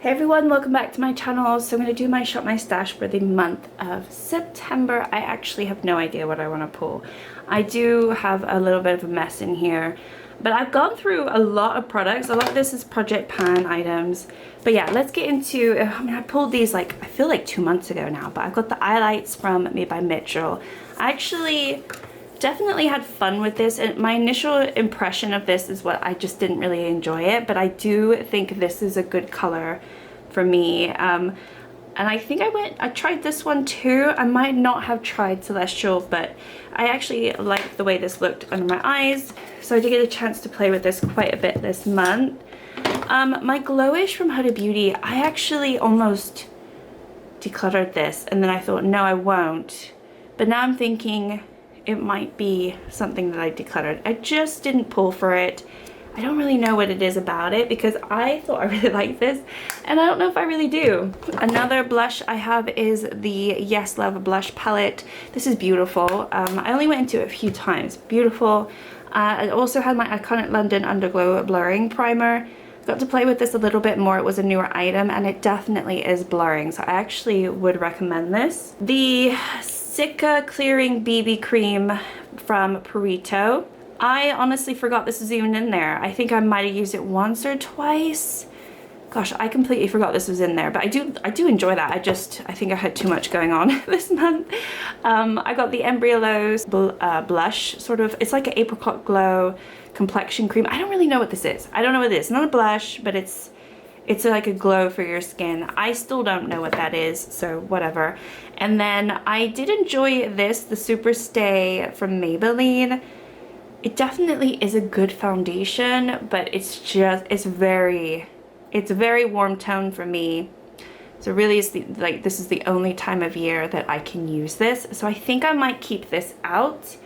Hey everyone, welcome back to my channel. So I'm going to do my Shop My Stash for the month of September. I actually have no idea what I want to pull. I do have a little bit of a mess in here, but I've gone through a lot of products. A lot of this is Project Pan items. But yeah, let's get into, I pulled these like, I feel like 2 months ago now, but I've got the highlights from Made by Mitchell. I actually definitely had fun with this, and my initial impression of this is what I just didn't really enjoy it, but I do think this is a good color for me. And I think I tried this one too. I might not have tried Celestial, but I actually liked the way this looked under my eyes, so I did get a chance to play with this quite a bit this month. My Glowish from Huda Beauty, I actually almost decluttered this, and then I thought, no, I won't. But now I'm thinking it might be something that I decluttered. I just didn't pull for it. I don't really know what it is about it, because I thought I really liked this, and I don't know if I really do. Another blush I have is the Yes Love blush palette. This is beautiful. I only went into it a few times. Beautiful. I also had my Iconic London Underglow blurring primer. Got to play with this a little bit more. It was a newer item, and it definitely is blurring, so I actually would recommend this. The Sika Clearing BB Cream from Purito. I honestly forgot this was even in there. I think I might have used it once or twice. Gosh, I completely forgot this was in there, but I do enjoy that. I think I had too much going on this month. I got the Embryolos blush, sort of. It's like an apricot glow complexion cream. I don't really know what this is. I don't know what it is. It's not a blush, but it's like a glow for your skin. I still don't know what that is, so whatever. And then I did enjoy this, the Super Stay from Maybelline. It definitely is a good foundation, but it's a very warm tone for me. So really, this is the only time of year that I can use this. So I think I might keep this out,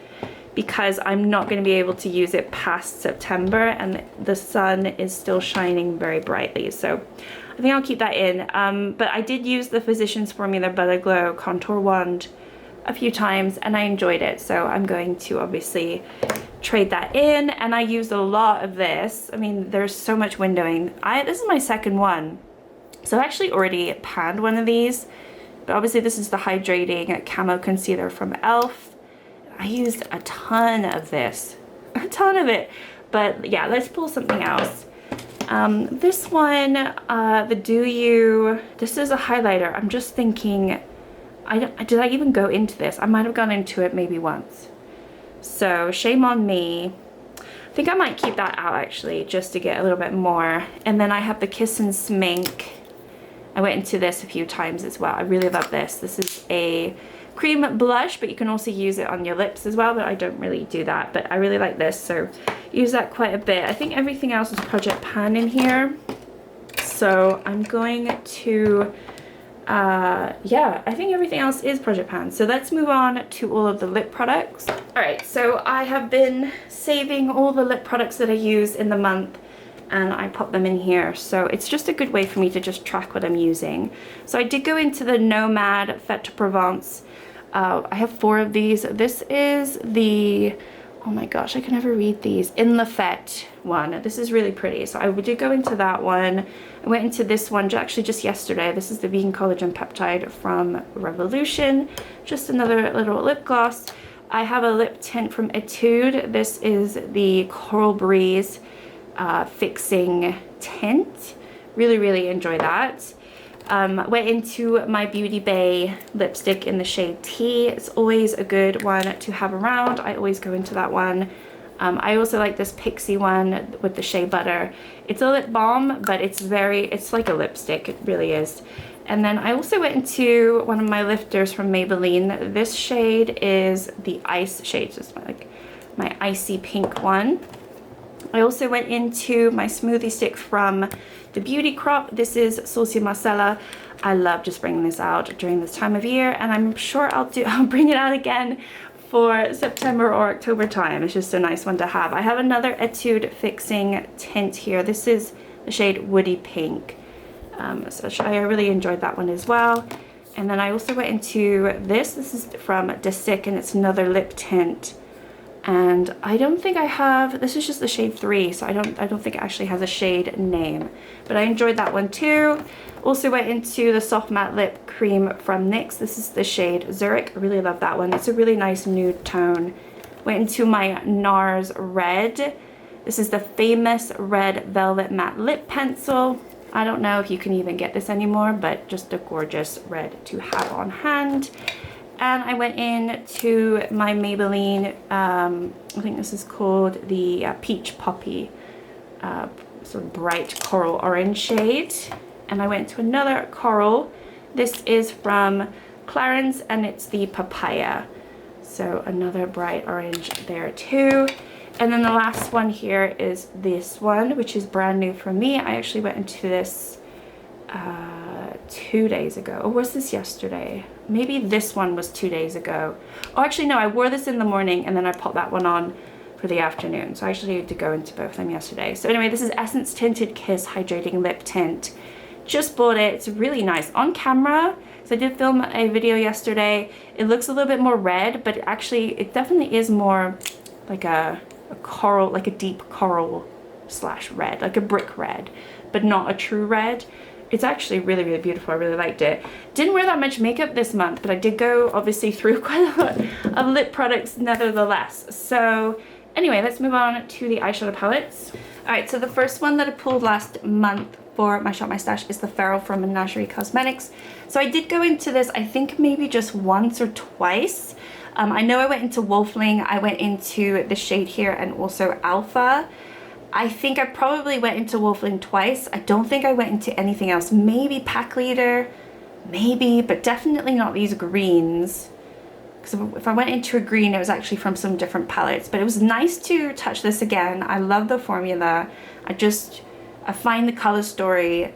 because I'm not going to be able to use it past September, and the sun is still shining very brightly. So I think I'll keep that in. But I did use the Physicians Formula Butter Glow Contour Wand a few times, and I enjoyed it. So I'm going to obviously trade that in, and I used a lot of this. I mean, there's so much windowing. This is my second one. So I actually already panned one of these, but obviously this is the Hydrating Camo Concealer from e.l.f. I used a ton of this, a ton of it. But yeah, let's pull something else. This one, the Do You, this is a highlighter. I'm just thinking, did I even go into this? I might have gone into it maybe once. So shame on me. I think I might keep that out actually, just to get a little bit more. And then I have the Kiss and Smink. I went into this a few times as well. I really love this. This is a cream blush, but you can also use it on your lips as well, but I don't really do that. But I really like this, so use that quite a bit. I think everything else is Project Pan in here. So I'm going to, yeah, I think everything else is Project Pan. So let's move on to all of the lip products. All right, so I have been saving all the lip products that I use in the month, and I pop them in here. So it's just a good way for me to just track what I'm using. So I did go into the Nomad Fetes Provence. I have 4 of these. This is the, oh my gosh, I can never read these, In La Fête one. This is really pretty. So I did go into that one. I went into this one actually just yesterday. This is the Vegan Collagen Peptide from Revolution. Just another little lip gloss. I have a lip tint from Etude. This is the Coral Breeze Fixing Tint. Really enjoy that. Went into my Beauty Bay lipstick in the shade T. It's always a good one to have around. I always go into that one. I also like this Pixie one with the Shea Butter. It's a lip balm, but it's like a lipstick. It really is. And then I also went into one of my lifters from Maybelline. This shade is the Ice shade. So it's like my icy pink one. I also went into my smoothie stick from the Beauty Crop. This is Saucy Marcella. I love just bringing this out during this time of year, and I'm sure I'll bring it out again for September or October time. It's just a nice one to have. I have another Etude Fixing Tint here. This is the shade Woody Pink. So I really enjoyed that one as well. And then I also went into this. This is from Desick, and it's another lip tint. And I don't think I have, this is just the shade 3, so I don't think it actually has a shade name, but I enjoyed that one too. Also went into the soft matte lip cream from NYX. This is the shade Zurich. I really love that one. It's a really nice nude tone. Went into my NARS red. This is the famous red velvet matte lip pencil. I don't know if you can even get this anymore, but just a gorgeous red to have on hand. And I went in to my Maybelline, I think this is called the Peach Poppy, sort of bright coral orange shade. And I went to another coral. This is from Clarins, and it's the Papaya. So another bright orange there too. And then the last one here is this one, which is brand new for me. I actually went into this 2 days ago. Or was this yesterday? Maybe this one was 2 days ago. Oh, actually no, I wore this in the morning and then I popped that one on for the afternoon. So I actually had to go into both of them yesterday. So anyway, this is Essence Tinted Kiss Hydrating Lip Tint. Just bought it. It's really nice. On camera, so I did film a video yesterday. It looks a little bit more red, but actually it definitely is more like a coral, like a deep coral slash red, like a brick red, but not a true red. It's actually really, really beautiful. I really liked it. Didn't wear that much makeup this month, but I did go obviously through quite a lot of lip products nevertheless. So anyway, let's move on to the eyeshadow palettes. All right, so the first one that I pulled last month for my Shop My Stash is the Feral from Menagerie Cosmetics. So I did go into this, I think maybe just once or twice. I know I went into Wolfling, I went into the shade here, and also Alpha. I think I probably went into Wolfling twice. I don't think I went into anything else. Maybe Pack Leader, maybe, but definitely not these greens. Because if I went into a green, it was actually from some different palettes. But it was nice to touch this again. I love the formula. I find the color story,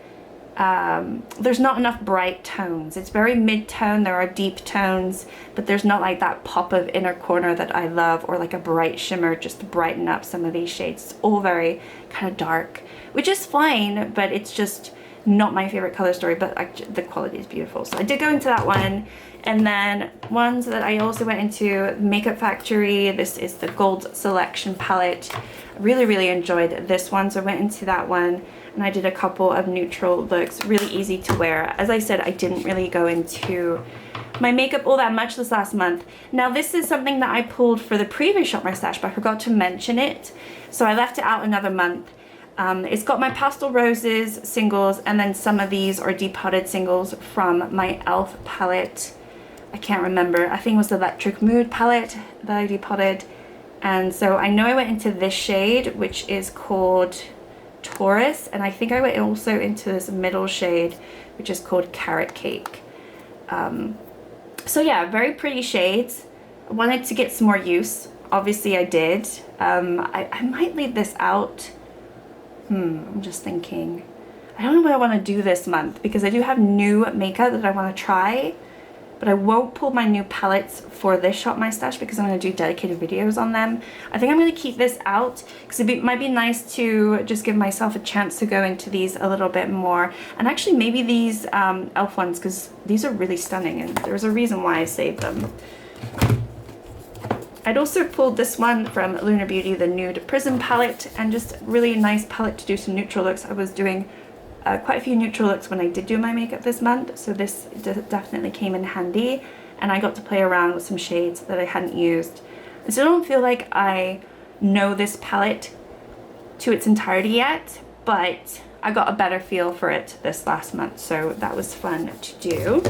there's not enough bright tones. It's very mid-tone. There are deep tones, but there's not like that pop of inner corner that I love, or like a bright shimmer just to brighten up some of these shades. It's all very kind of dark, which is fine, but it's just not my favorite color story, but the quality is beautiful. So I did go into that one. And then ones that I also went into, Makeup Factory. This is the Gold Selection palette. I really, really enjoyed this one, so I went into that one. And I did a couple of neutral looks, really easy to wear. As I said, I didn't really go into my makeup all that much this last month. Now this is something that I pulled for the previous Shop My Stash, but I forgot to mention it. So I left it out another month. It's got my Pastel Roses singles, and then some of these are depotted singles from my e.l.f. palette. I can't remember. I think it was the Electric Mood palette that I depotted. And so I know I went into this shade, which is called Taurus, and I think I went also into this middle shade, which is called Carrot Cake. So yeah, very pretty shades. I wanted to get some more use. Obviously I did. I might leave this out. I'm just thinking. I don't know what I want to do this month, because I do have new makeup that I want to try. But I won't pull my new palettes for this Shop My Stash because I'm going to do dedicated videos on them. I think I'm going to keep this out because it might be nice to just give myself a chance to go into these a little bit more. And actually maybe these e.l.f. ones, because these are really stunning and there's a reason why I saved them. I'd also pulled this one from Lunar Beauty, the Nude Prism palette, and just really nice palette to do some neutral looks. I was doing quite a few neutral looks when I did do my makeup this month, so this definitely came in handy, and I got to play around with some shades that I hadn't used. I still don't feel like I know this palette to its entirety yet, but I got a better feel for it this last month, so that was fun to do.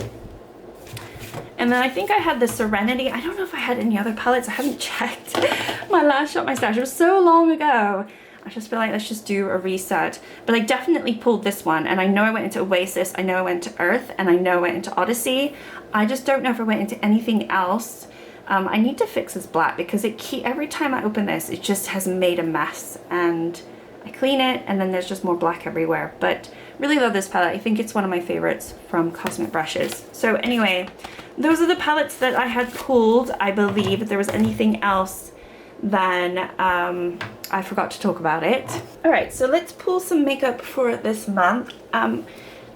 And then I think I had the Serenity. I don't know if I had any other palettes. I haven't checked my last Shop My Stash. It was so long ago. I just feel like let's just do a reset. But I definitely pulled this one, and I know I went into Oasis, I know I went to Earth, and I know I went into Odyssey. I just don't know if I went into anything else. I need to fix this black because every time I open this, it just has made a mess, and I clean it and then there's just more black everywhere. But really love this palette. I think it's one of my favorites from Cosmic Brushes. So anyway, those are the palettes that I had pulled. I believe if there was anything else, then I forgot to talk about it. All right, so let's pull some makeup for this month.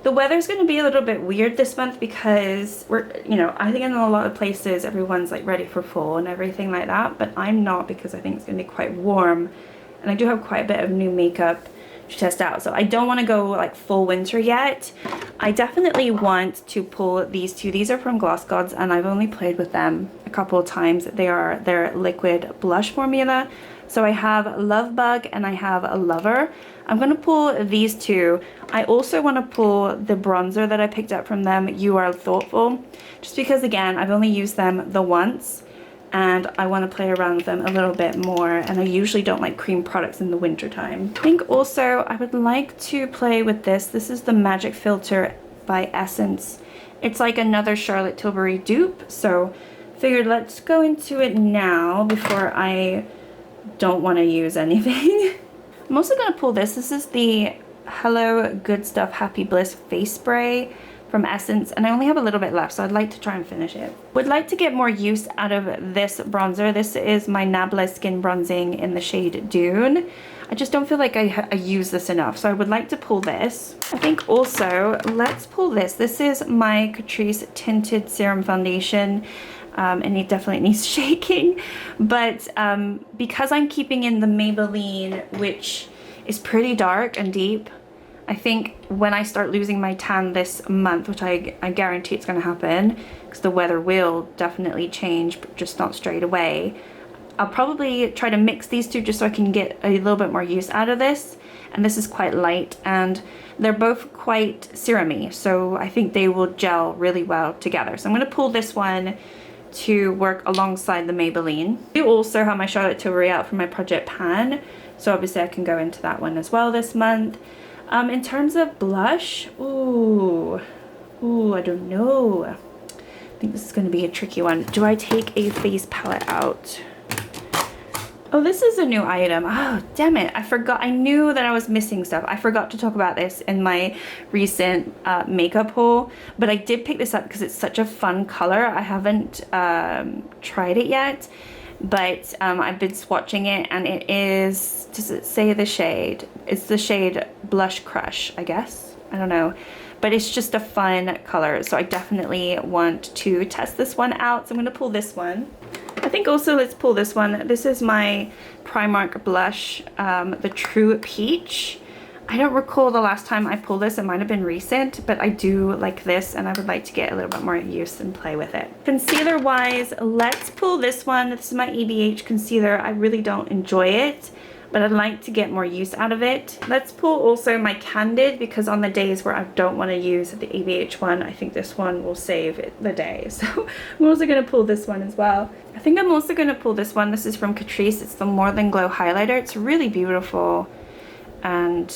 The weather's going to be a little bit weird this month because I think in a lot of places everyone's like ready for fall and everything like that, but I'm not, because I think it's going to be quite warm and I do have quite a bit of new makeup to test out. So I don't want to go like full winter yet. I definitely want to pull these two. These are from Gloss Gods and I've only played with them a couple of times. They are their liquid blush formula. So I have Love Bug and I have a Lover. I'm going to pull these two. I also want to pull the bronzer that I picked up from them, You Are Thoughtful, just because again I've only used them the once and I want to play around with them a little bit more, and I usually don't like cream products in the winter time. I think also I would like to play with this. This is the Magic Filter by Essence. It's like another Charlotte Tilbury dupe, so figured let's go into it now before I don't want to use anything. I'm also going to pull this. This is the Hello Good Stuff Happy Bliss face spray from Essence, and I only have a little bit left, so I'd like to try and finish it. Would like to get more use out of this bronzer. This is my Nebula Skin Bronzing in the shade Dune. I just don't feel like I use this enough, so I would like to pull this. I think also, let's pull this. This is my Catrice Tinted Serum Foundation. And it definitely needs shaking, but because I'm keeping in the Maybelline, which is pretty dark and deep, I think when I start losing my tan this month, which I guarantee it's going to happen because the weather will definitely change, but just not straight away, I'll probably try to mix these two just so I can get a little bit more use out of this. And this is quite light and they're both quite serum-y, so I think they will gel really well together. So I'm going to pull this one to work alongside the Maybelline. I do also have my Charlotte Tilbury out for my Project Pan, so obviously I can go into that one as well this month. In terms of blush, ooh, I don't know. I think this is going to be a tricky one. Do I take a face palette out? Oh, this is a new item. Oh, damn it. I forgot. I knew that I was missing stuff. I forgot to talk about this in my recent makeup haul, but I did pick this up because it's such a fun color. I haven't tried it yet, but I've been swatching it, and it is, does it say the shade? It's the shade Blush Crush, I guess. I don't know. But it's just a fun color, so I definitely want to test this one out. So I'm going to pull this one. I think also let's pull this one. This is my Primark blush, the True Peach. I don't recall the last time I pulled this. It might have been recent, but I do like this and I would like to get a little bit more use and play with it. Concealer wise, let's pull this one. This is my EBH concealer. I really don't enjoy it, but I'd like to get more use out of it. Let's pull also my Candid, because on the days where I don't want to use the EBH one, I think this one will save the day. So I'm also going to pull this one as well. I think I'm also going to pull this one. This is from Catrice. It's the More Than Glow highlighter. It's really beautiful, and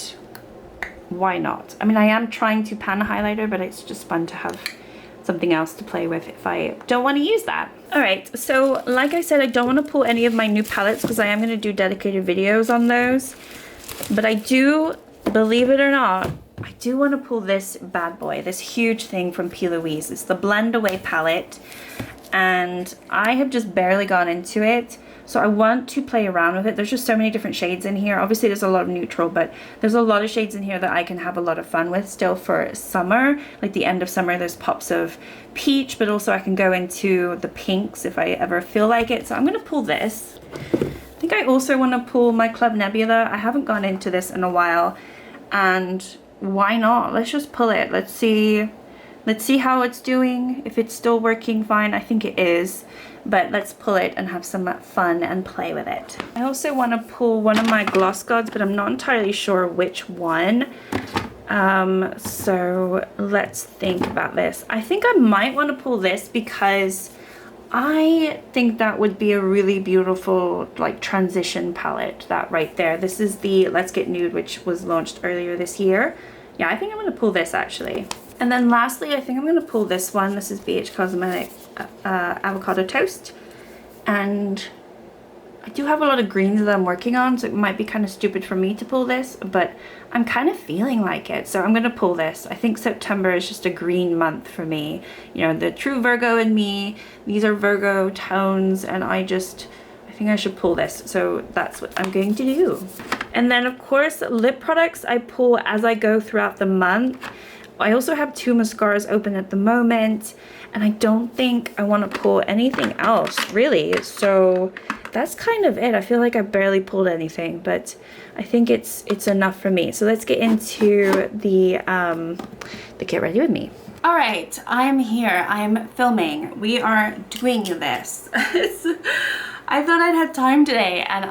why not? I mean, I am trying to pan a highlighter, but it's just fun to have something else to play with if I don't want to use that. Alright, so like I said, I don't want to pull any of my new palettes because I am going to do dedicated videos on those. But I do, believe it or not, I do want to pull this bad boy, this huge thing from PLouise. It's the Blend Away palette, and I have just barely gone into it. So I want to play around with it. There's just so many different shades in here. Obviously there's a lot of neutral, but there's a lot of shades in here that I can have a lot of fun with still for summer. Like the end of summer, there's pops of peach, but also I can go into the pinks if I ever feel like it. So I'm gonna pull this. I think I also want to pull my Club Nebula. I haven't gone into this in a while, and why not? Let's just pull it. Let's see how it's doing. If it's still working fine, I think it is. But let's pull it and have some fun and play with it. I also want to pull one of my Gloss Gods, but I'm not entirely sure which one. So let's think about this. I think I might want to pull this because I think that would be a really beautiful like transition palette, that right there. This is the Let's Get Nude, which was launched earlier this year. Yeah, I think I'm going to pull this actually. And then lastly, I think I'm going to pull this one. This is BH Cosmetic Avocado Toast. And I do have a lot of greens that I'm working on, so it might be kind of stupid for me to pull this, but I'm kind of feeling like it. So I'm going to pull this. I think September is just a green month for me. You know, the true Virgo in me, these are Virgo tones, and I think I should pull this. So that's what I'm going to do. And then of course, lip products I pull as I go throughout the month. I also have 2 mascaras open at the moment, and I don't think I want to pull anything else really. So that's kind of it. I feel like I barely pulled anything, but I think it's enough for me. So let's get into the get ready with me. All right, I'm here. I'm filming. We are doing this. I thought I'd have time today, and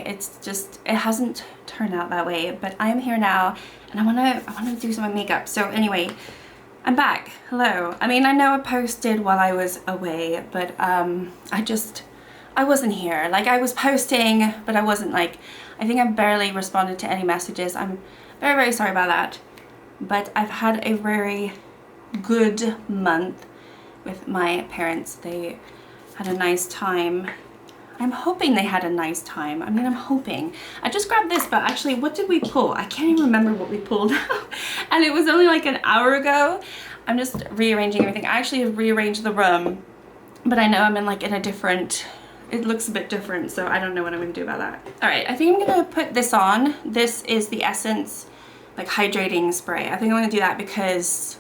it hasn't turned out that way. But I am here now, and I wanna do some makeup. So anyway, I'm back. Hello. I mean, I know I posted while I was away, but I wasn't here. Like, I was posting, but I wasn't, like, I think I barely responded to any messages. I'm very, very sorry about that. But I've had a very good month with my parents. They had a nice time. I'm hoping they had a nice time. I mean, I'm hoping. I just grabbed this, but actually, what did we pull? I can't even remember what we pulled. And it was only like an hour ago. I'm just rearranging everything. I actually have rearranged the room, but I know I'm in a different, it looks a bit different, so I don't know what I'm gonna do about that. All right, I think I'm gonna put this on. This is the Essence like hydrating spray. I think I'm gonna do that because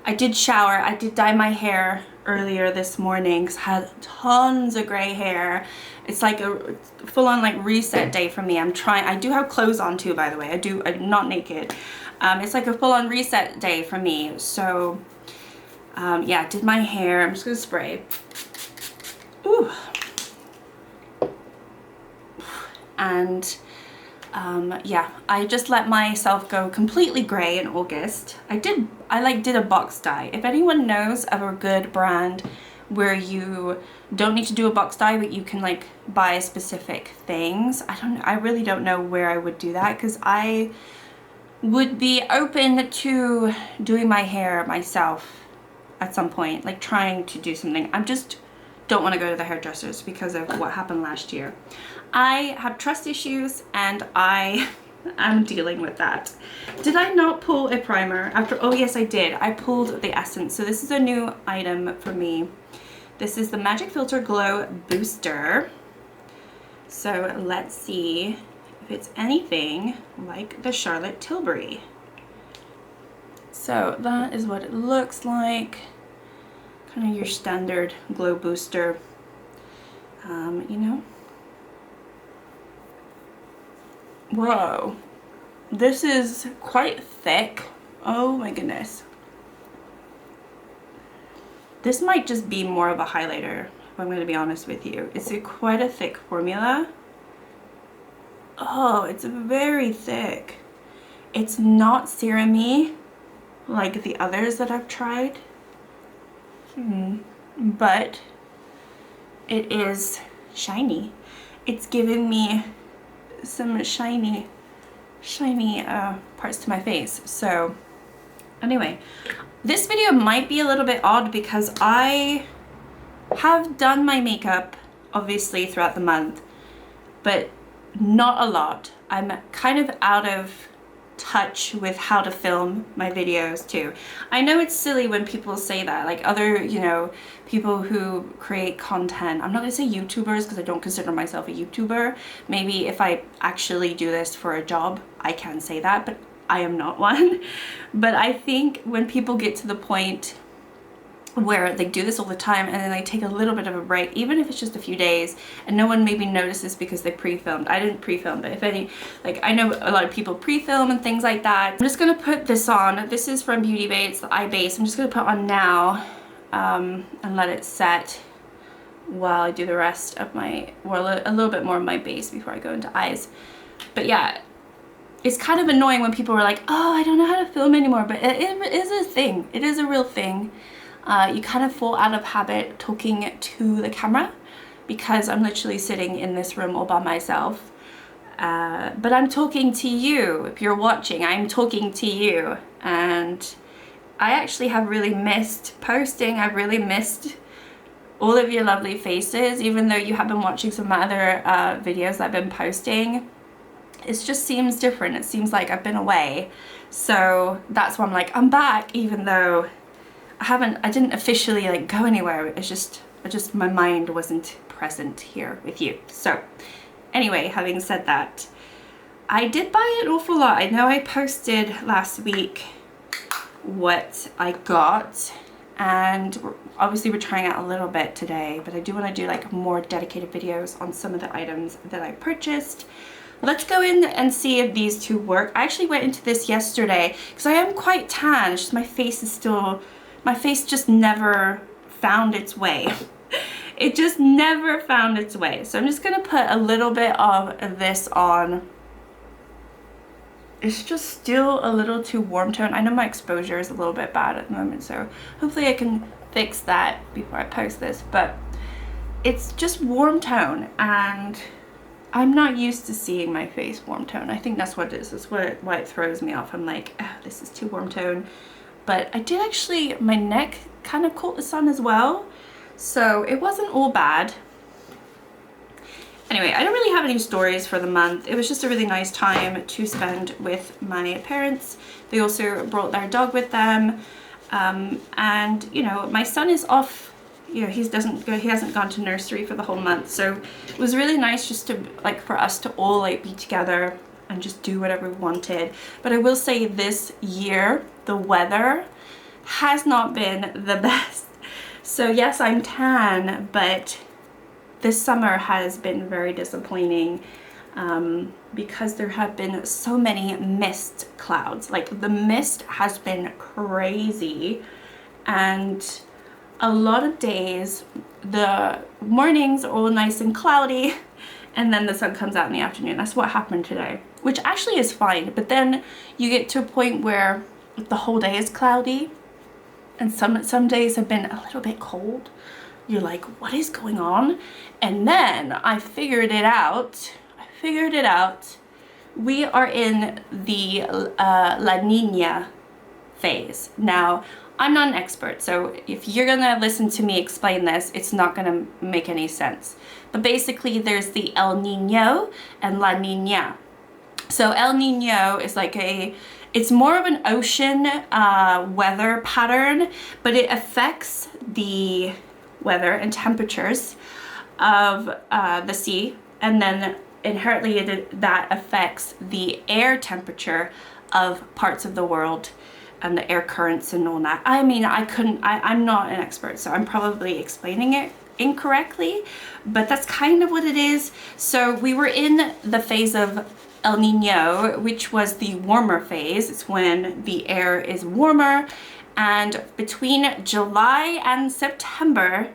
I did shower. I did dye my hair earlier this morning because I had tons of gray hair. It's like a full-on like reset day for me. I do have clothes on too, by the way. I'm not naked. It's like a full-on reset day for me. So yeah, I did my hair. I'm just gonna spray. Ooh. And yeah, I just let myself go completely gray in August. I did a box dye. If anyone knows of a good brand where you don't need to do a box dye, but you can like buy specific things, I really don't know where I would do that, because I would be open to doing my hair myself at some point, like trying to do something. I just don't want to go to the hairdressers because of what happened last year. I have trust issues, and I am dealing with that. Did I not pull a primer after? Oh yes, I did. I pulled the Essence. So this is a new item for me. This is the Magic Filter Glow Booster. So let's see if it's anything like the Charlotte Tilbury. So that is what it looks like. Kind of your standard glow booster, you know. Whoa, this is quite thick. Oh my goodness. This might just be more of a highlighter, if I'm going to be honest with you. It's quite a thick formula. Oh, it's very thick. It's not serum-y like the others that I've tried. But it is shiny. It's giving me some shiny parts to my face. So anyway, this video might be a little bit odd because I have done my makeup obviously throughout the month, but not a lot. I'm kind of out of touch with how to film my videos too. I know it's silly when people say that, like other, you know, people who create content. I'm not gonna say YouTubers because I don't consider myself a YouTuber. Maybe if I actually do this for a job, I can say that, but I am not one. But I think when people get to the point where they do this all the time and then they take a little bit of a break, even if it's just a few days, and no one maybe notices because they pre-filmed. I didn't pre-film, but if any, like I know a lot of people pre-film and things like that. I'm just gonna put this on. This is from Beauty Bay, it's the eye base. I'm just gonna put on now and let it set while I do the rest of my, well, a little bit more of my base before I go into eyes. But yeah, it's kind of annoying when people are like, oh, I don't know how to film anymore, but it is a thing. It is a real thing. You kind of fall out of habit talking to the camera because I'm literally sitting in this room all by myself. But I'm talking to you. If you're watching, I'm talking to you. And I actually have really missed posting. I've really missed all of your lovely faces, even though you have been watching some of my other videos that I've been posting. It just seems different. It seems like I've been away. So that's why I'm like, I'm back, even though I didn't officially like go anywhere. It's just my mind wasn't present here with you. So anyway, having said that, I did buy an awful lot. I know I posted last week what I got, and obviously we're trying out a little bit today, but I do want to do like more dedicated videos on some of the items that I purchased. Let's go in and see if these two work. I actually went into this yesterday because I am quite tan. It's just my face is still, my face just never found its way. It just never found its way. So I'm just gonna put a little bit of this on. It's just still a little too warm tone. I know my exposure is a little bit bad at the moment, so hopefully I can fix that before I post this, but it's just warm tone, and I'm not used to seeing my face warm tone. I think that's what it is. That's why it throws me off. I'm like, oh, this is too warm tone. But I did actually, my neck kind of caught the sun as well, so it wasn't all bad. Anyway, I don't really have any stories for the month. It was just a really nice time to spend with my parents. They also brought their dog with them. And, you know, my son is off, you know, he hasn't gone to nursery for the whole month. So it was really nice just to, like, for us to all, like, be together and just do whatever we wanted. But I will say this year, the weather has not been the best. So yes, I'm tan, but this summer has been very disappointing because there have been so many mist clouds. Like, the mist has been crazy, and a lot of days the mornings are all nice and cloudy, and then the sun comes out in the afternoon. That's what happened today, which actually is fine. But then you get to a point where the whole day is cloudy, and some days have been a little bit cold. You're like, what is going on? And then I figured it out. We are in the La Nina phase. Now, I'm not an expert, so if you're gonna listen to me explain this, it's not gonna make any sense. But basically, there's the El Nino and La Nina. So El Nino is like it's more of an ocean weather pattern, but it affects the weather and temperatures of the sea, and then inherently that affects the air temperature of parts of the world and the air currents and all that. I mean, I'm not an expert, so I'm probably explaining it incorrectly, but that's kind of what it is. So we were in the phase of El Nino, which was the warmer phase. It's when the air is warmer. And between July and September,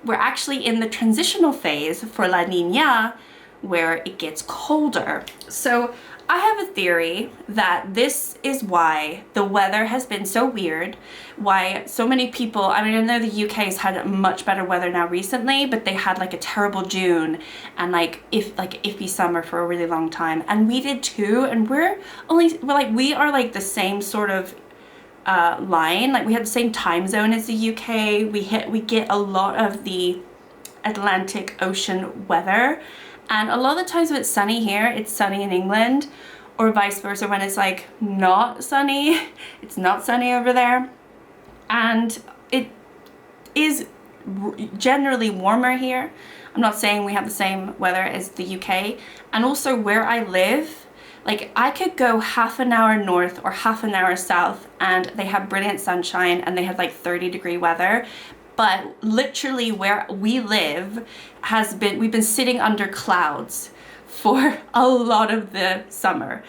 we're actually in the transitional phase for La Nina, where it gets colder. So I have a theory that this is why the weather has been so weird, why so many people, I mean, I know the UK has had much better weather now recently, but they had like a terrible June and like iffy summer for a really long time. And we did too, and we are like the same sort of line. Like, we have the same time zone as the UK. We get a lot of the Atlantic Ocean weather, and a lot of the times when it's sunny here, it's sunny in England, or vice versa. When it's like not sunny, it's not sunny over there. And it is generally warmer here. I'm not saying we have the same weather as the UK. And also where I live, like, I could go half an hour north or half an hour south and they have brilliant sunshine and they have like 30-degree weather. But literally where we live we've been sitting under clouds for a lot of the summer.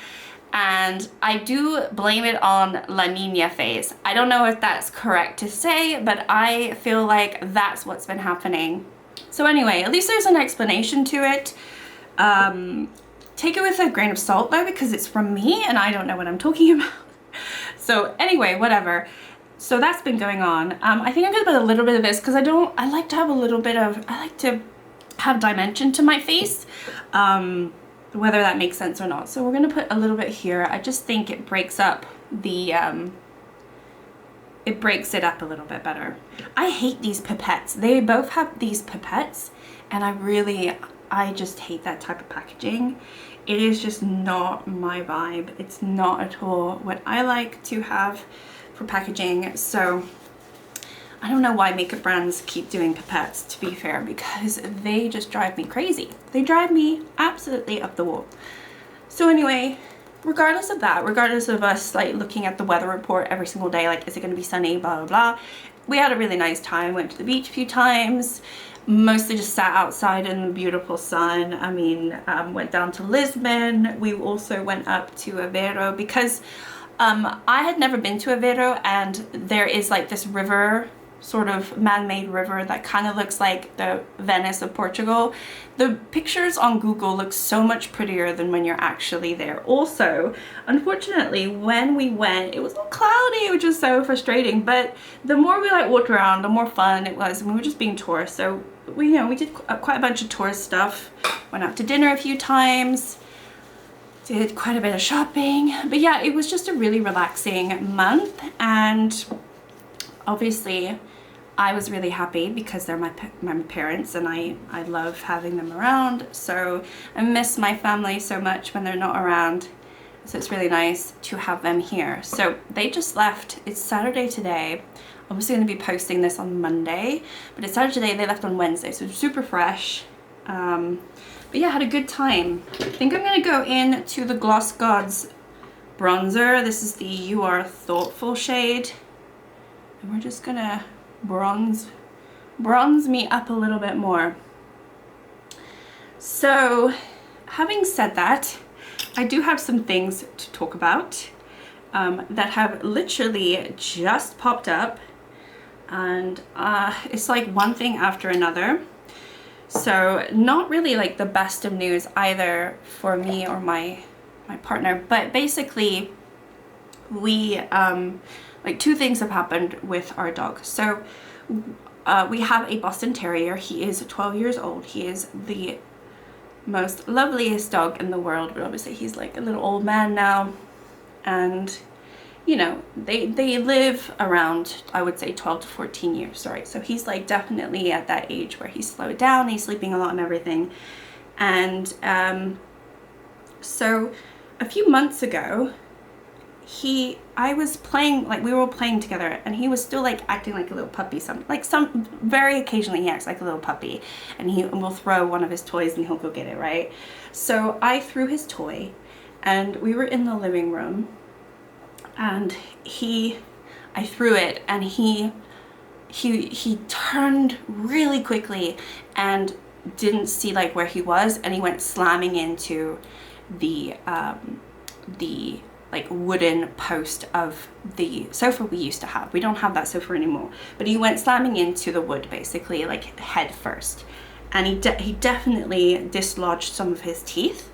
And I do blame it on La Nina phase. I don't know if that's correct to say, but I feel like that's what's been happening. So anyway, at least there's an explanation to it. Take it with a grain of salt though, because it's from me and I don't know what I'm talking about. So anyway, whatever. So that's been going on. I think I'm gonna put a little bit of this because I like to have dimension to my face, whether that makes sense or not. So we're gonna put a little bit here. I just think it breaks up the, it breaks it up a little bit better. I hate these pipettes. They both have these pipettes and I just hate that type of packaging. It is just not my vibe. It's not at all what I like to have for packaging. So I don't know why makeup brands keep doing pipettes, to be fair, because they just drive me crazy. They drive me absolutely up the wall. So anyway, regardless of that, regardless of us like looking at the weather report every single day, like is it going to be sunny, blah blah blah, we had a really nice time. Went to the beach a few times, mostly just sat outside in the beautiful sun. I mean, went down to Lisbon. We also went up to Aveiro because I had never been to Aveiro, and there is like this river, sort of man-made river that kind of looks like the Venice of Portugal. The pictures on Google look so much prettier than when you're actually there. Also, unfortunately, when we went, it was all cloudy, which was so frustrating, but the more we like walked around, the more fun it was, and we were just being tourists. So we, you know, we did quite a bunch of tourist stuff, went out to dinner a few times, did quite a bit of shopping, but yeah, it was just a really relaxing month. And obviously I was really happy because they're my parents, and I love having them around. So I miss my family so much when they're not around. So it's really nice to have them here. So they just left. It's Saturday today. Obviously going to be posting this on Monday, but it's Saturday today. They left on Wednesday, so it's super fresh. But yeah, had a good time. I think I'm going to go into the Gloss Gods bronzer. This is the You Are Thoughtful shade. And we're just gonna bronze me up a little bit more. So having said that, I do have some things to talk about that have literally just popped up, and it's like one thing after another. So not really like the best of news either for me or my partner, but basically we like two things have happened with our dog. So we have a Boston Terrier. He is 12 years old. He is the most loveliest dog in the world, but obviously he's like a little old man now, and you know, they live around, I would say, 12 to 14 years, right? So he's like definitely at that age where he's slowed down, he's sleeping a lot and everything. And so a few months ago, I was playing, like we were all playing together, and he was still like acting like a little puppy. Very occasionally he acts like a little puppy, and will throw one of his toys and he'll go get it, right? So I threw his toy, and we were in the living room, and I threw it, and he turned really quickly and didn't see like where he was, and he went slamming into the like wooden post of the sofa we used to have. We don't have that sofa anymore, but he went slamming into the wood basically, like head first, and he definitely dislodged some of his teeth.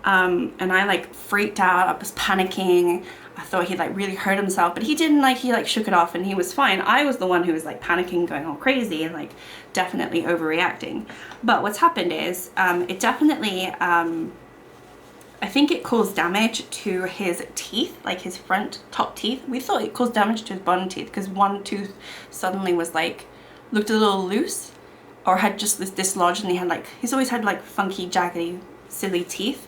And I like freaked out. I was panicking. I thought he like really hurt himself, but he didn't. Like he like shook it off and he was fine. I was the one who was like panicking, going all crazy, and like definitely overreacting. But what's happened is it definitely I think it caused damage to his teeth, like his front top teeth. We thought it caused damage to his bottom teeth because one tooth suddenly was like, looked a little loose, or had just this dislodged, and he had like, he's always had like funky, jaggedy, silly teeth.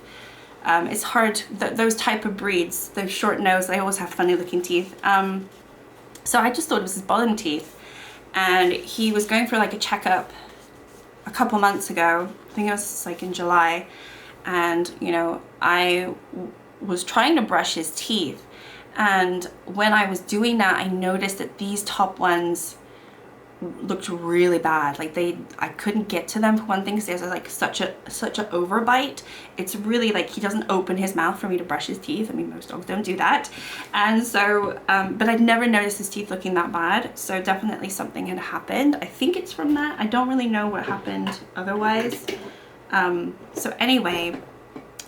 It's hard, those type of breeds, those short nose, they always have funny looking teeth. So I just thought it was his bottom teeth, and he was going for like a checkup a couple months ago. I think it was like in July. And you know, I was trying to brush his teeth, and when I was doing that, I noticed that these top ones looked really bad. Like I couldn't get to them for one thing, because there's like such a overbite. It's really like he doesn't open his mouth for me to brush his teeth. I mean, most dogs don't do that. And so but I'd never noticed his teeth looking that bad, so definitely something had happened. I think it's from that. I don't really know what happened otherwise. So anyway,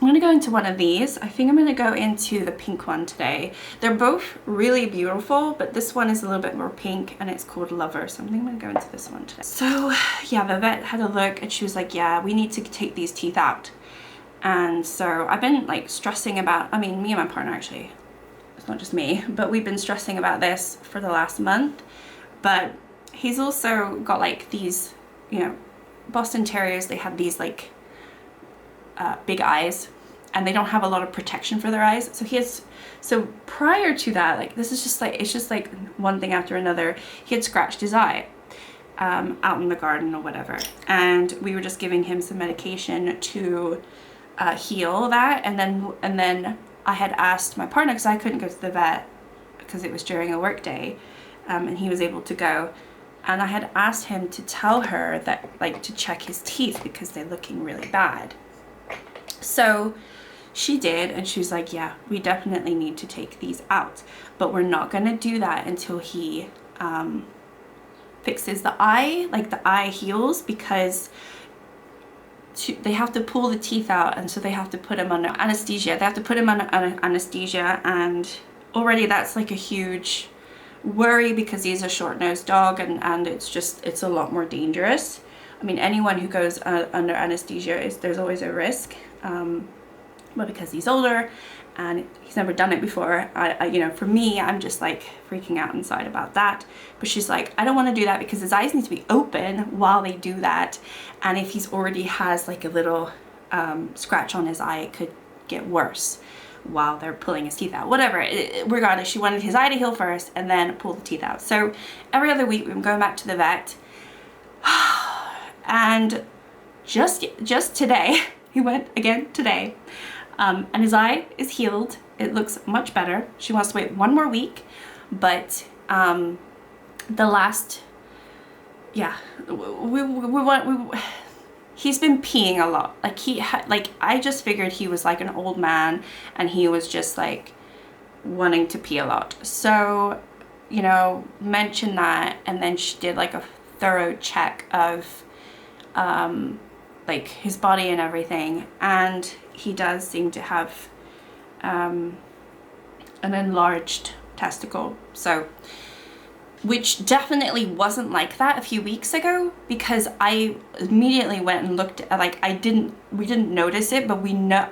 I'm gonna go into one of these. I think I'm gonna go into the pink one today. They're both really beautiful, but this one is a little bit more pink, and it's called Lover. So I think I'm gonna go into this one today. So yeah, the vet had a look, and she was like, yeah, we need to take these teeth out. And so I've been like stressing about, I mean, me and my partner actually, it's not just me, but we've been stressing about this for the last month. But he's also got like these, you know, Boston Terriers, they have these like big eyes, and they don't have a lot of protection for their eyes. So prior to that, like this is just like, it's just like one thing after another. He had scratched his eye out in the garden or whatever, and we were just giving him some medication to heal that, and then I had asked my partner, because I couldn't go to the vet because it was during a work day, and he was able to go, and I had asked him to tell her that, like, to check his teeth because they're looking really bad. So she did, and she was like, yeah, we definitely need to take these out, but we're not going to do that until he fixes the eye, like the eye heals, because they have to pull the teeth out, and so they have to put him under anesthesia. They have to put him under anesthesia, and already that's like a huge worry because he's a short-nosed dog, and it's a lot more dangerous. I mean, anyone who goes under anesthesia, there's always a risk, but because he's older and he's never done it before, you know, for me, I'm just like freaking out inside about that. But she's like, I don't want to do that because his eyes need to be open while they do that, and if he's already has like a little scratch on his eye, it could get worse while they're pulling his teeth out. Whatever, regardless, she wanted his eye to heal first and then pull the teeth out. So every other week we've been going back to the vet, and just today he went again today, and his eye is healed. It looks much better. She wants to wait one more week, but the last, yeah, he's been peeing a lot. Like I just figured he was like an old man and he was just like wanting to pee a lot. So, you know, mention that, and then she did like a thorough check of like his body and everything, and he does seem to have an enlarged testicle. So, which definitely wasn't like that a few weeks ago, because I immediately went and looked at, like, we didn't notice it, but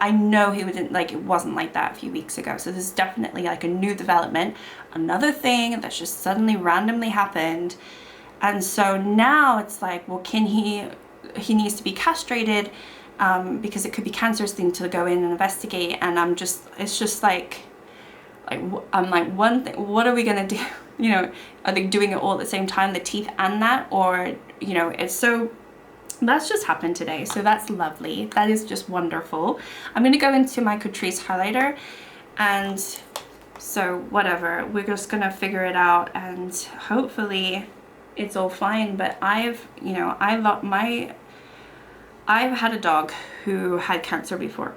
I know he wouldn't, like, it wasn't like that a few weeks ago. So this is definitely like a new development, another thing that's just suddenly randomly happened. And so now it's like, well, he needs to be castrated, because it could be cancerous thing to go in and investigate. And it's just like I'm like, one thing, what are we gonna do? You know, are they doing it all at the same time, the teeth and that, or, you know, so that's just happened today. So that's lovely. That is just wonderful. I'm gonna go into my Catrice highlighter, and so whatever, we're just gonna figure it out, and hopefully it's all fine. But I've had a dog who had cancer before,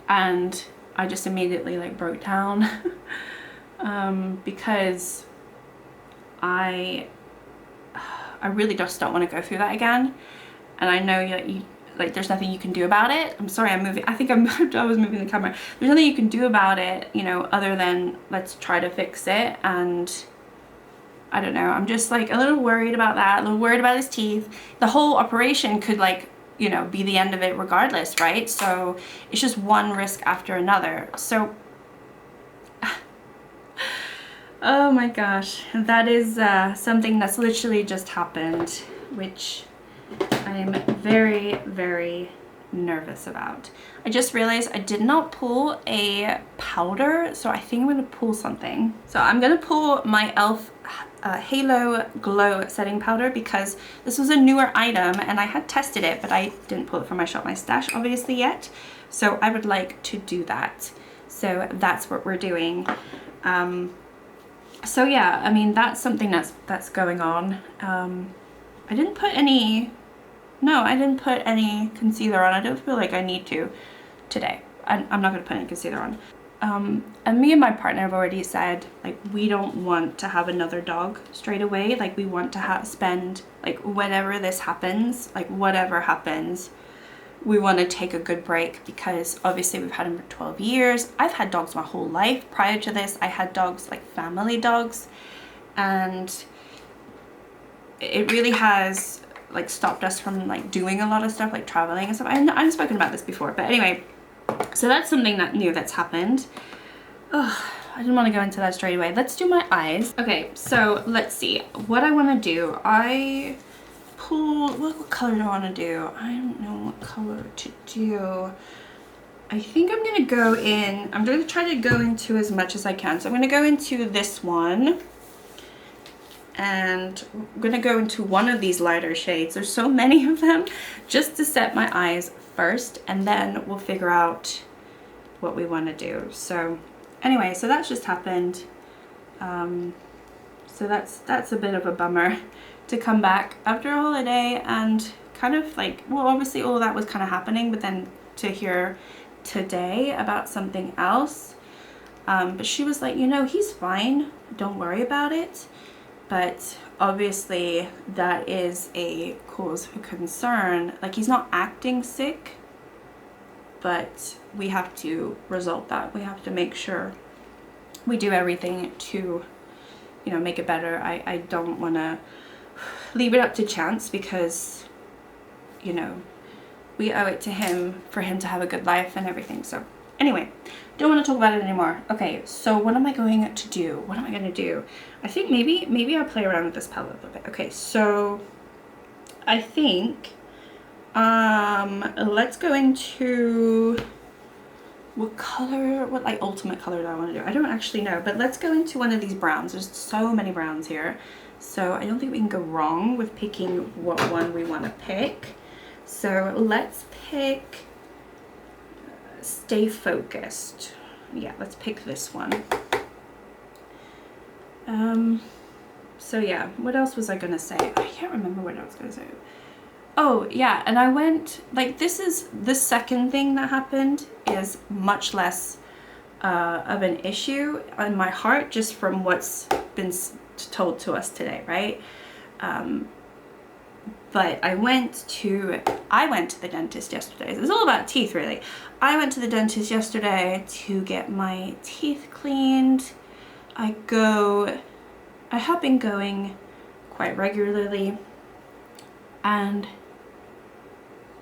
and I just immediately like broke down because I really just don't want to go through that again. And I know that there's nothing you can do about it. I'm sorry, I'm moving. I think I was moving the camera. There's nothing you can do about it, you know, other than let's try to fix it. And I don't know, I'm just like a little worried about that, a little worried about his teeth. The whole operation could, like, you know, be the end of it regardless, right? So it's just one risk after another. So oh my gosh, that is something that's literally just happened, which I am very, very nervous about. I just realized I did not pull a powder, so I think I'm gonna pull something. So I'm gonna pull my e.l.f. Halo Glow setting powder, because this was a newer item and I had tested it, but I didn't pull it from my Shop My Stash obviously yet. So I would like to do that. So that's what we're doing. So yeah, I mean, that's something that's going on. I didn't put any concealer on. I don't feel like I need to today. I'm not gonna put any concealer on. And me and my partner have already said, like, we don't want to have another dog straight away. Like, we want to spend, like, whenever this happens, like, whatever happens, we want to take a good break, because obviously we've had him for 12 years. I've had dogs my whole life. Prior to this, I had dogs, like family dogs, and it really has, like, stopped us from, like, doing a lot of stuff, like traveling and stuff. I've spoken about this before, but anyway, so that's something new that's happened. Ugh, I didn't want to go into that straight away. Let's do my eyes. Okay, so let's see what I want to do. I pulled, what color do I want to do? I don't know what color to do. I think I'm gonna go in, I'm gonna try to go into as much as I can. So I'm gonna go into this one, and I'm gonna go into one of these lighter shades. There's so many of them, just to set my eyes first, and then we'll figure out what we want to do. So anyway, so that's just happened. So that's a bit of a bummer to come back after a holiday and kind of like, well, obviously all of that was kind of happening, but then to hear today about something else. But she was like, you know, he's fine, don't worry about it. But obviously that is a cause for concern. Like, he's not acting sick, but we have to resolve that. We have to make sure we do everything to, you know, make it better. I don't want to leave it up to chance because, you know, we owe it to him for him to have a good life and everything. So anyway, don't want to talk about it anymore. Okay, so what am I going to do? What am I going to do? I think maybe I'll play around with this palette a little bit. Okay, so I think let's go into what color, what like ultimate color do I want to do? I don't actually know, but let's go into one of these browns. There's so many browns here, so I don't think we can go wrong with picking what one we want to pick. So let's pick Stay Focused. Yeah, let's pick this one. So yeah, what else was I gonna say? I can't remember what I was gonna say. Oh yeah, and I went, like, this is the second thing that happened is much less of an issue on my heart just from what's been told to us today, right? But I went to the dentist yesterday. It's all about teeth, really. I went to the dentist yesterday to get my teeth cleaned. I have been going quite regularly, and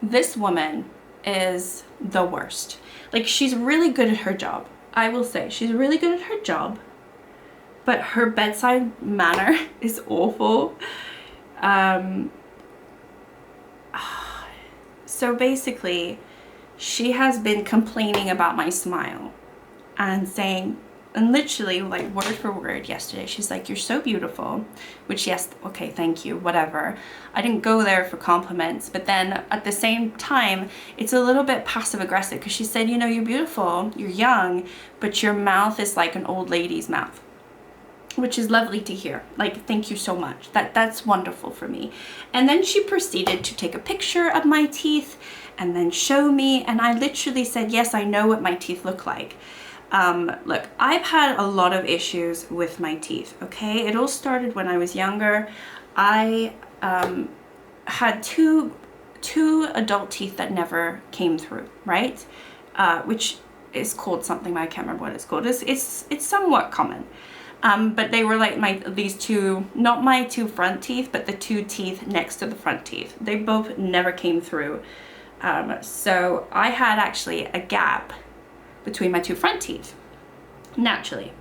this woman is the worst. Like, she's really good at her job. I will say she's really good at her job, but her bedside manner is awful. So basically, she has been complaining about my smile and saying, and literally like word for word yesterday, she's like, "You're so beautiful," which, yes, okay, thank you, whatever. I didn't go there for compliments, but then at the same time, it's a little bit passive aggressive because she said, you know, "You're beautiful, you're young, but your mouth is like an old lady's mouth," which is lovely to hear. Like, thank you so much. That's wonderful for me. And then she proceeded to take a picture of my teeth and then show me, and I literally said, yes, I know what my teeth look like. Look, I've had a lot of issues with my teeth, okay? It all started when I was younger. I had two adult teeth that never came through, right? Which is called something, but I can't remember what it's called. It's somewhat common. But they were like these two, not my two front teeth, but the two teeth next to the front teeth. They both never came through. So I had actually a gap between my two front teeth, naturally.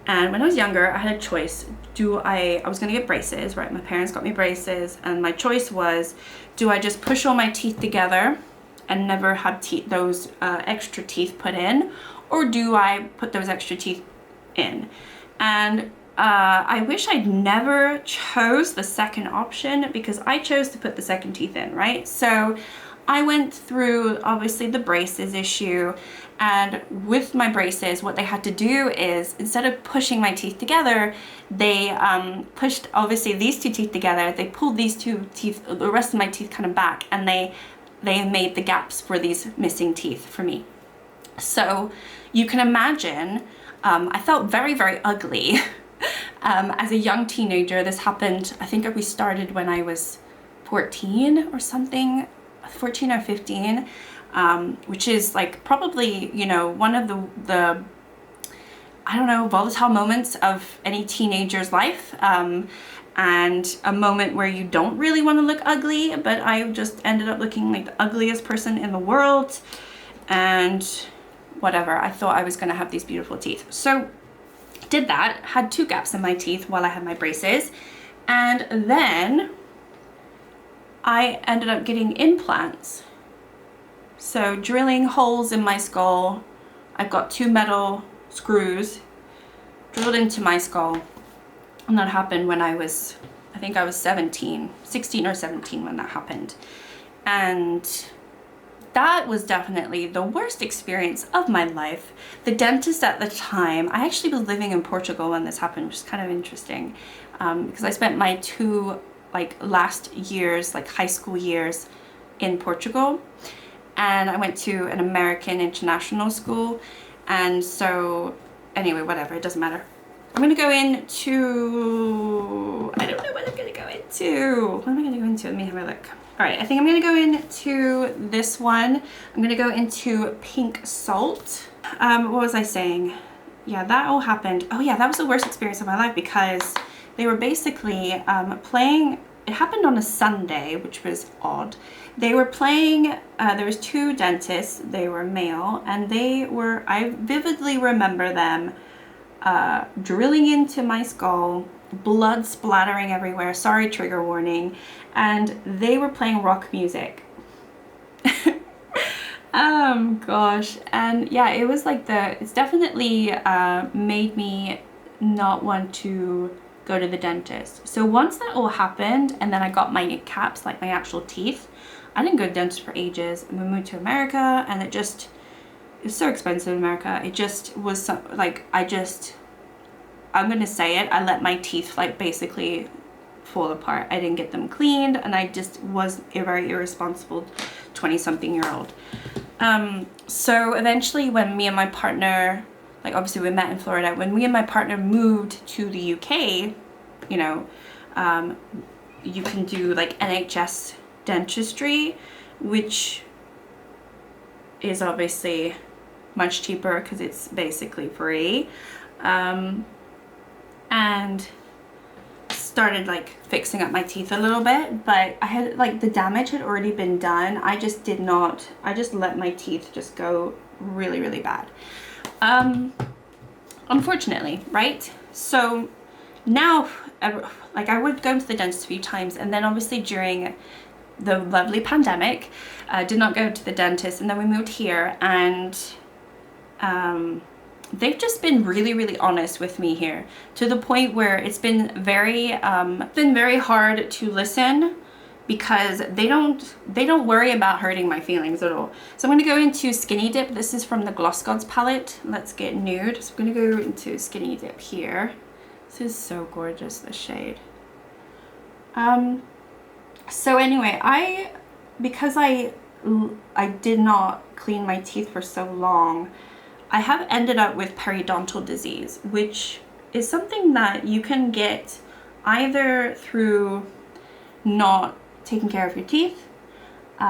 And when I was younger, I had a choice. I was gonna get braces, right? My parents got me braces, and my choice was, do I just push all my teeth together and never have those extra teeth put in, or do I put those extra teeth in? And I wish I'd never chose the second option, because I chose to put the second teeth in, right? So I went through, obviously, the braces issue, and with my braces, what they had to do is, instead of pushing my teeth together, they pushed, obviously, these two teeth together. They pulled these two teeth, the rest of my teeth kind of back, and they made the gaps for these missing teeth for me. So you can imagine, I felt very, very ugly. As a young teenager, this happened, I think we started when I was 14 or something, 14 or 15, which is like probably, you know, one of the I don't know, volatile moments of any teenager's life, and a moment where you don't really want to look ugly, but I just ended up looking like the ugliest person in the world, and whatever, I thought I was going to have these beautiful teeth. So did that, had two gaps in my teeth while I had my braces, and then I ended up getting implants. So drilling holes in my skull. I've got two metal screws drilled into my skull, and that happened when I think I was 16 or 17 when that happened. And that was definitely the worst experience of my life. The dentist at the time, I actually was living in Portugal when this happened, which is kind of interesting, because I spent my 2 like last years, like high school years, in Portugal, and I went to an American international school. And so anyway, whatever, it doesn't matter. I'm gonna go into, I don't know what I'm gonna go into. What am I gonna go into? Let me have a look. All right, I think I'm gonna go into this one. I'm gonna go into Pink Salt. What was I saying? Yeah, that all happened. Oh yeah, that was the worst experience of my life, because they were basically playing, it happened on a Sunday, which was odd. They were playing, there was 2 dentists, they were male, and they were, I vividly remember them drilling into my skull, blood splattering everywhere, sorry, trigger warning, and they were playing rock music. Gosh, and yeah, it was like it's definitely made me not want to go to the dentist. So once that all happened, and then I got my caps, like my actual teeth, I didn't go to the dentist for ages, and we moved to America, and it was so expensive in America. It just was so, like, I'm gonna say it, I let my teeth like basically fall apart. I didn't get them cleaned, and I just was a very irresponsible 20-something-year-old. So eventually, when me and my partner, like obviously we met in Florida, when me and my partner moved to the UK, you know, you can do like NHS dentistry, which is obviously much cheaper because it's basically free, and started like fixing up my teeth a little bit, but I had like the damage had already been done. I just let my teeth just go really, really bad, unfortunately, right? So now, like, I would go to the dentist a few times, and then obviously during the lovely pandemic, did not go to the dentist, and then we moved here, and they've just been really, really honest with me here, to the point where it's been very hard to listen, because they don't worry about hurting my feelings at all. So I'm going to go into Skinny Dip. This is from the Gloss Gods palette. Let's Get Nude. So I'm going to go into Skinny Dip here. This is so gorgeous, this shade. So anyway, because I did not clean my teeth for so long, I have ended up with periodontal disease, which is something that you can get either through not taking care of your teeth, you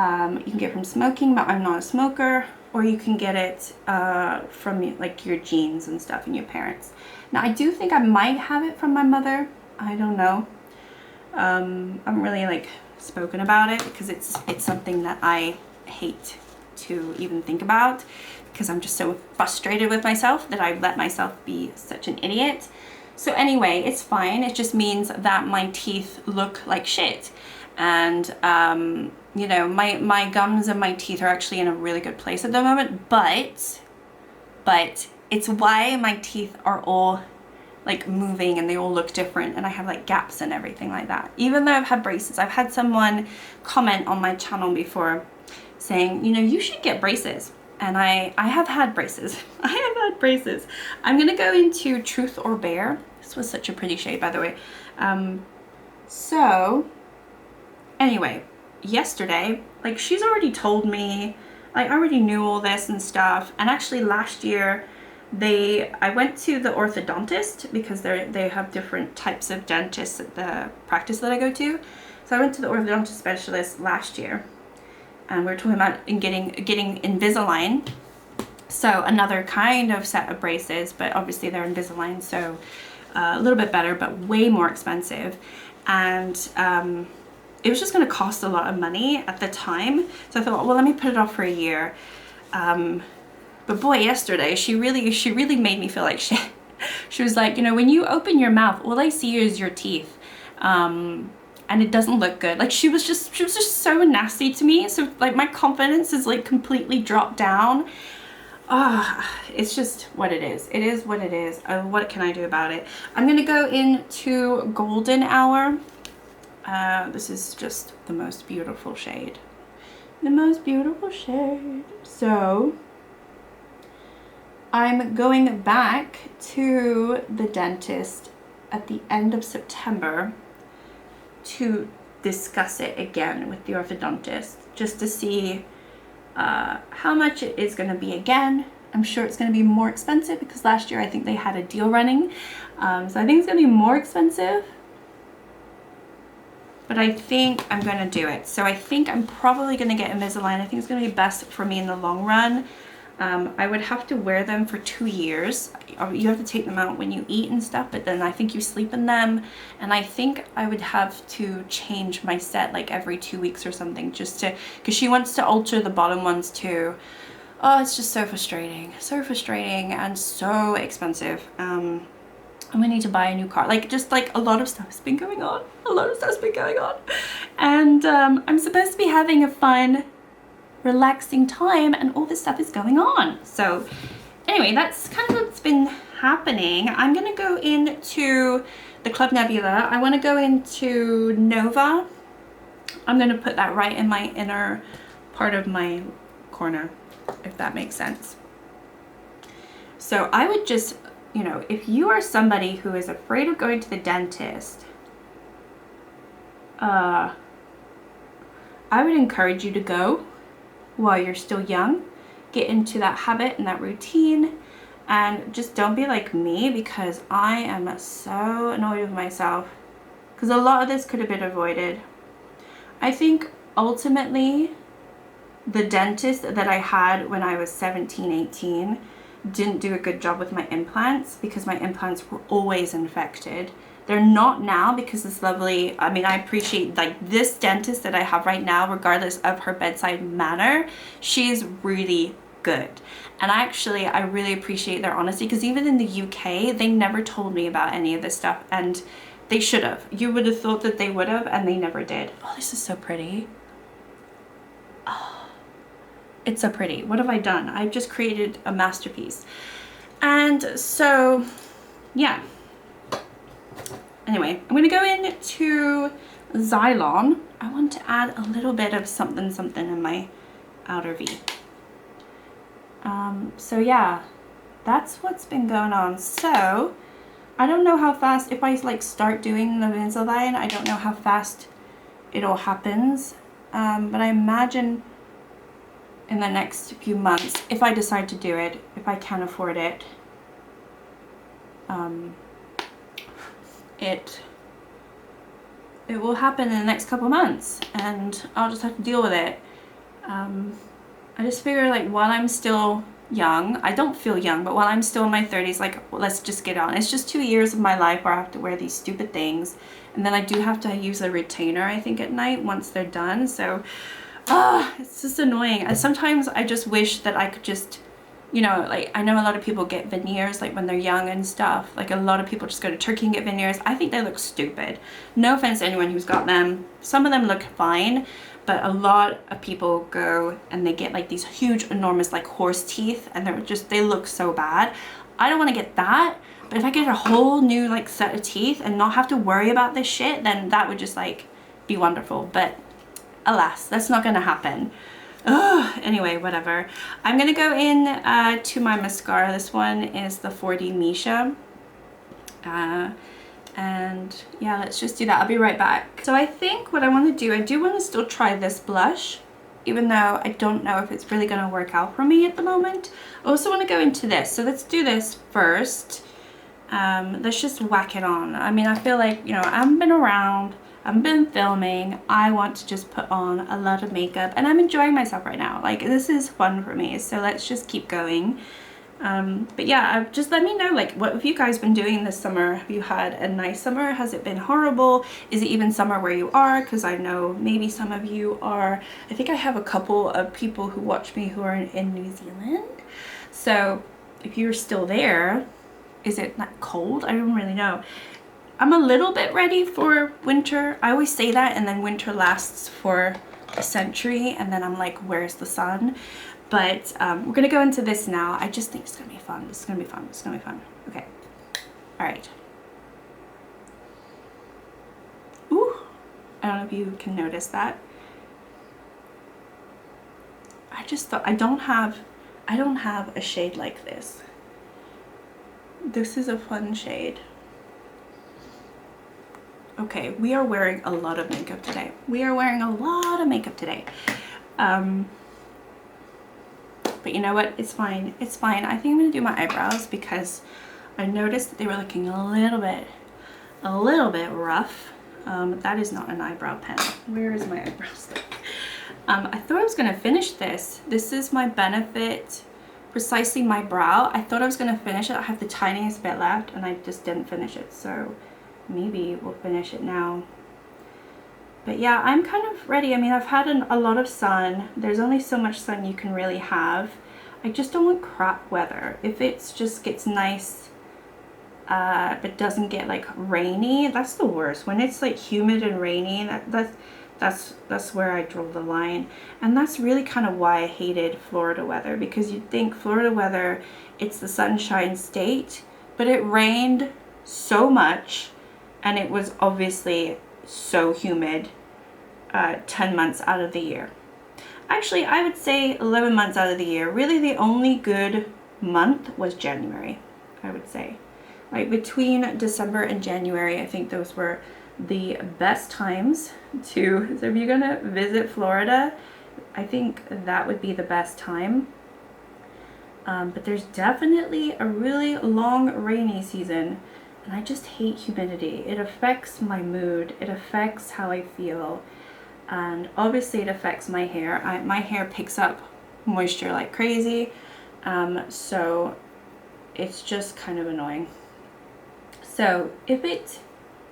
can get it from smoking, but I'm not a smoker, or you can get it from like your genes and stuff and your parents. Now I do think I might have it from my mother, I don't know. I haven't really like spoken about it, because it's something that I hate to even think about, because I'm just so frustrated with myself that I let myself be such an idiot. So anyway, it's fine. It just means that my teeth look like shit, and you know, my gums and my teeth are actually in a really good place at the moment, but it's why my teeth are all like moving and they all look different, and I have like gaps and everything like that. Even though I've had braces, I've had someone comment on my channel before saying, you know, you should get braces. And I have had braces. I have had braces. I'm gonna go into Truth or Bear. This was such a pretty shade, by the way. So anyway, yesterday, like, she's already told me, I already knew all this and stuff. And actually last year, I went to the orthodontist, because they have different types of dentists at the practice that I go to. So I went to the orthodontist specialist last year, and we were talking about getting Invisalign. So another kind of set of braces, but obviously they're Invisalign, so a little bit better, but way more expensive. And it was just going to cost a lot of money at the time. So I thought, well, let me put it off for a year. But boy, yesterday, she really made me feel like shit. She was like, you know, when you open your mouth, all I see is your teeth. And it doesn't look good. Like, she was just so nasty to me. So like my confidence is like completely dropped down. It's just what it is. It is what it is. What can I do about it? I'm gonna go into Golden Hour. This is just the most beautiful shade. the most beautiful shade. So I'm going back to the dentist at the end of September to discuss it again with the orthodontist, just to see how much it is going to be again. I'm sure it's going to be more expensive because last year I think they had a deal running. So I think it's going to be more expensive, but I think I'm going to do it. So I think I'm probably going to get Invisalign. I think it's going to be best for me in the long run. I would have to wear them for 2 years. You have to take them out when you eat and stuff, but then I think you sleep in them. And I think I would have to change my set like every 2 weeks or something, just to, because she wants to alter the bottom ones too. Oh, it's just so frustrating and so expensive. I'm gonna need to buy a new car. Like, just like a lot of stuff has been going on. And I'm supposed to be having a fun, relaxing time, and all this stuff is going on. So anyway, that's kind of what's been happening. I'm gonna go into the Club Nebula. I want to go into Nova. I'm gonna put that right in my inner part of my corner, if that makes sense. So I would just, you know, if you are somebody who is afraid of going to the dentist, I would encourage you to go while you're still young. Get into that habit and that routine, and just don't be like me, because I am so annoyed with myself, because a lot of this could have been avoided. I think ultimately the dentist that I had when I was 17, 18 didn't do a good job with my implants, because my implants were always infected. They're not now, because this lovely, I mean, I appreciate, like, this dentist that I have right now, regardless of her bedside manner, she's really good. And actually, I really appreciate their honesty, because even in the UK, they never told me about any of this stuff, and they should have. You would have thought that they would have, and they never did. Oh, this is so pretty. Oh, it's so pretty. What have I done? I've just created a masterpiece. And so, yeah. Anyway, I'm going to go into Xylon. I want to add a little bit of something in my outer V. So yeah, that's what's been going on. So I don't know how fast, if I like start doing the Invisalign, I don't know how fast it all happens. But I imagine in the next few months, if I decide to do it, if I can afford it, it will happen in the next couple months, and I'll just have to deal with it. I just figure, like, while I'm still young, I don't feel young, but while I'm still in my 30s, like, well, let's just get on. It's just 2 years of my life where I have to wear these stupid things, and then I do have to use a retainer, I think, at night once they're done. So it's just annoying. And sometimes I just wish that I could just, you know, like, I know a lot of people get veneers like when they're young and stuff. Like, a lot of people just go to Turkey and get veneers. I think they look stupid. No offense to anyone who's got them. Some of them look fine, but a lot of people go and they get like these huge, enormous, like, horse teeth, and they look so bad. I don't want to get that, but if I get a whole new, like, set of teeth and not have to worry about this shit, then that would just, like, be wonderful. But alas, that's not gonna happen. Ugh, anyway, whatever. I'm gonna go in to my mascara. This one is the 4D Misha. And yeah, let's just do that. I'll be right back. So I think what I want to do, I do want to still try this blush, even though I don't know if it's really gonna work out for me at the moment. I also want to go into this. So let's do this first. Let's just whack it on. I mean, I feel like, you know, I haven't been around, I've been filming. I want to just put on a lot of makeup, and I'm enjoying myself right now. Like, this is fun for me, so let's just keep going. But yeah, just let me know, like, what have you guys been doing this summer? Have you had a nice summer? Has it been horrible? Is it even summer where you are? Because I know maybe some of you are. I think I have a couple of people who watch me who are in New Zealand. So if you're still there, is it not cold? I don't really know. I'm a little bit ready for winter. I always say that, and then winter lasts for a century, and then I'm like, where's the sun? But we're gonna go into this now. I just think it's gonna be fun. It's gonna be fun. It's gonna be fun. Okay. All right. Ooh. I don't know if you can notice that. I just thought I don't have a shade like this. This is a fun shade. Okay, we are wearing a lot of makeup today. We are wearing a lot of makeup today. But you know what? It's fine. It's fine. I think I'm gonna do my eyebrows because I noticed that they were looking a little bit rough. That is not an eyebrow pen. Where is my eyebrow stick? I thought I was gonna finish this. This is my Benefit Precisely My Brow. I thought I was gonna finish it. I have the tiniest bit left and I just didn't finish it. So maybe we'll finish it now. But yeah, I'm kind of ready. I mean, I've had a lot of sun. There's only so much sun you can really have. I just don't want crap weather. If it just gets nice, but doesn't get like rainy, that's the worst. When it's like humid and rainy, that's where I draw the line. And that's really kind of why I hated Florida weather, because you'd think Florida weather, it's the sunshine state, but it rained so much and it was obviously so humid 10 months out of the year. Actually, I would say 11 months out of the year. Really the only good month was January, I would say. Like between December and January, I think those were the best times to, so if you're gonna visit Florida, I think that would be the best time. But there's definitely a really long rainy season. And I just hate humidity. It affects my mood. It affects how I feel. And obviously it affects my hair. My hair picks up moisture like crazy. So it's just kind of annoying. So if it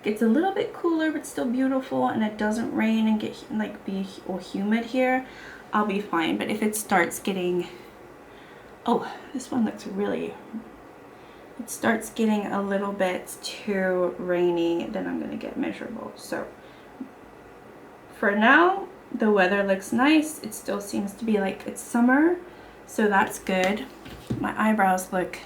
gets a little bit cooler but still beautiful and it doesn't rain and get like be or humid here, I'll be fine. But if it starts getting, oh, this one looks really, it starts getting a little bit too rainy, then I'm gonna get miserable. So for now, the weather looks nice. It still seems to be like it's summer, so that's good. My eyebrows look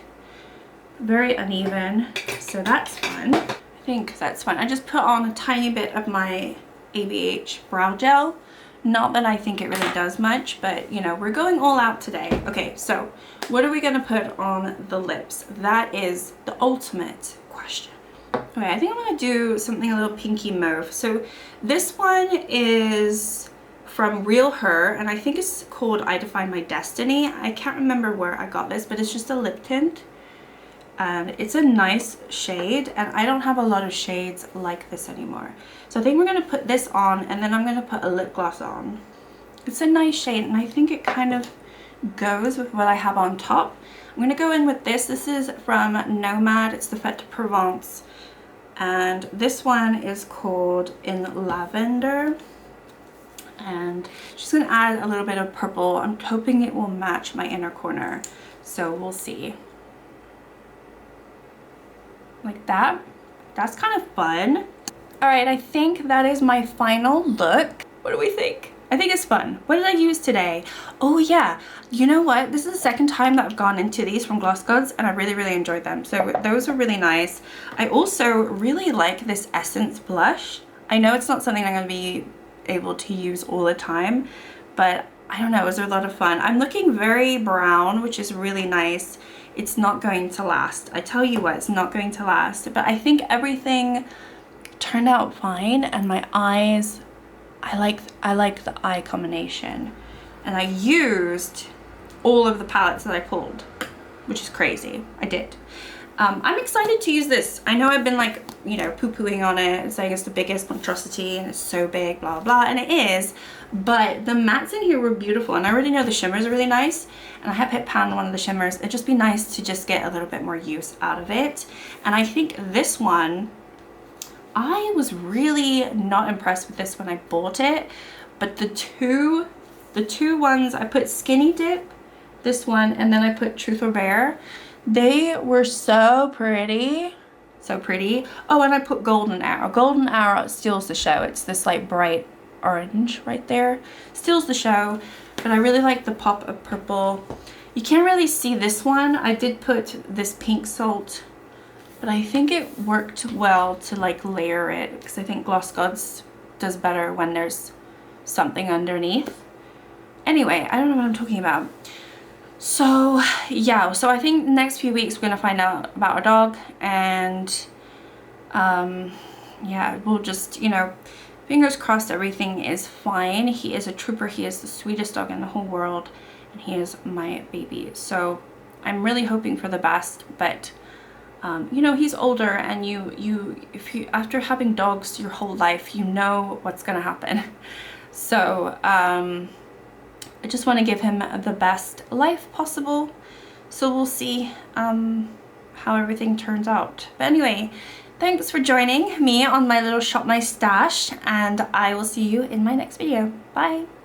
very uneven, so that's fun. I think that's fun. I just put on a tiny bit of my ABH brow gel. Not that I think it really does much, but you know, we're going all out today. Okay, so what are we gonna put on the lips? That is the ultimate question. Okay, I think I'm gonna do something a little pinky mauve. So this one is from RealHer, and I think it's called I Define My Destiny. I can't remember where I got this, but it's just a lip tint. And it's a nice shade, and I don't have a lot of shades like this anymore. So I think we're gonna put this on, and then I'm gonna put a lip gloss on. It's a nice shade, and I think it kind of goes with what I have on top. I'm gonna go in with this. This is from Nomad. It's the Fetes Provence, and this one is called in Lavende. And just gonna add a little bit of purple. I'm hoping it will match my inner corner, so we'll see. Like that. That's kind of fun. All right, I think that is my final look. What do we think? I think it's fun. What did I use today? Oh yeah, you know what? This is the second time that I've gone into these from Gloss Gods, and I really enjoyed them. So those are really nice. I also really like this Essence blush. I know it's not something I'm gonna be able to use all the time, but I don't know, it was a lot of fun. I'm looking very brown, which is really nice. It's not going to last. I tell you what, it's not going to last. But I think everything turned out fine, and my eyes, I like the eye combination. And I used all of the palettes that I pulled, which is crazy. I did. I'm excited to use this. I know I've been like, you know, poo-pooing on it and saying it's the biggest monstrosity and it's so big, blah, blah, and it is, but the mattes in here were beautiful, and I already know the shimmers are really nice, and I have hit pan on one of the shimmers. It'd just be nice to just get a little bit more use out of it. And I think this one, I was really not impressed with this when I bought it, but the two ones, I put Skinny Dip, this one, and then I put Truth or Dare. They were so pretty. So pretty. Oh, and I put Golden Arrow. Golden Arrow steals the show. It's this like bright orange right there. Steals the show. But I really like the pop of purple. You can't really see this one. I did put this pink salt, but I think it worked well to like layer it, because I think Gloss Gods does better when there's something underneath. Anyway, I don't know what I'm talking about. So yeah, so I think the next few weeks we're gonna find out about our dog, and yeah, we'll just, you know, fingers crossed everything is fine. He is a trooper. He is the sweetest dog in the whole world, and he is my baby. So I'm really hoping for the best, but you know, he's older, and if you after having dogs your whole life, you know what's gonna happen. So I just want to give him the best life possible. So we'll see how everything turns out. But anyway, thanks for joining me on my little Shop My Stash, and I will see you in my next video. Bye!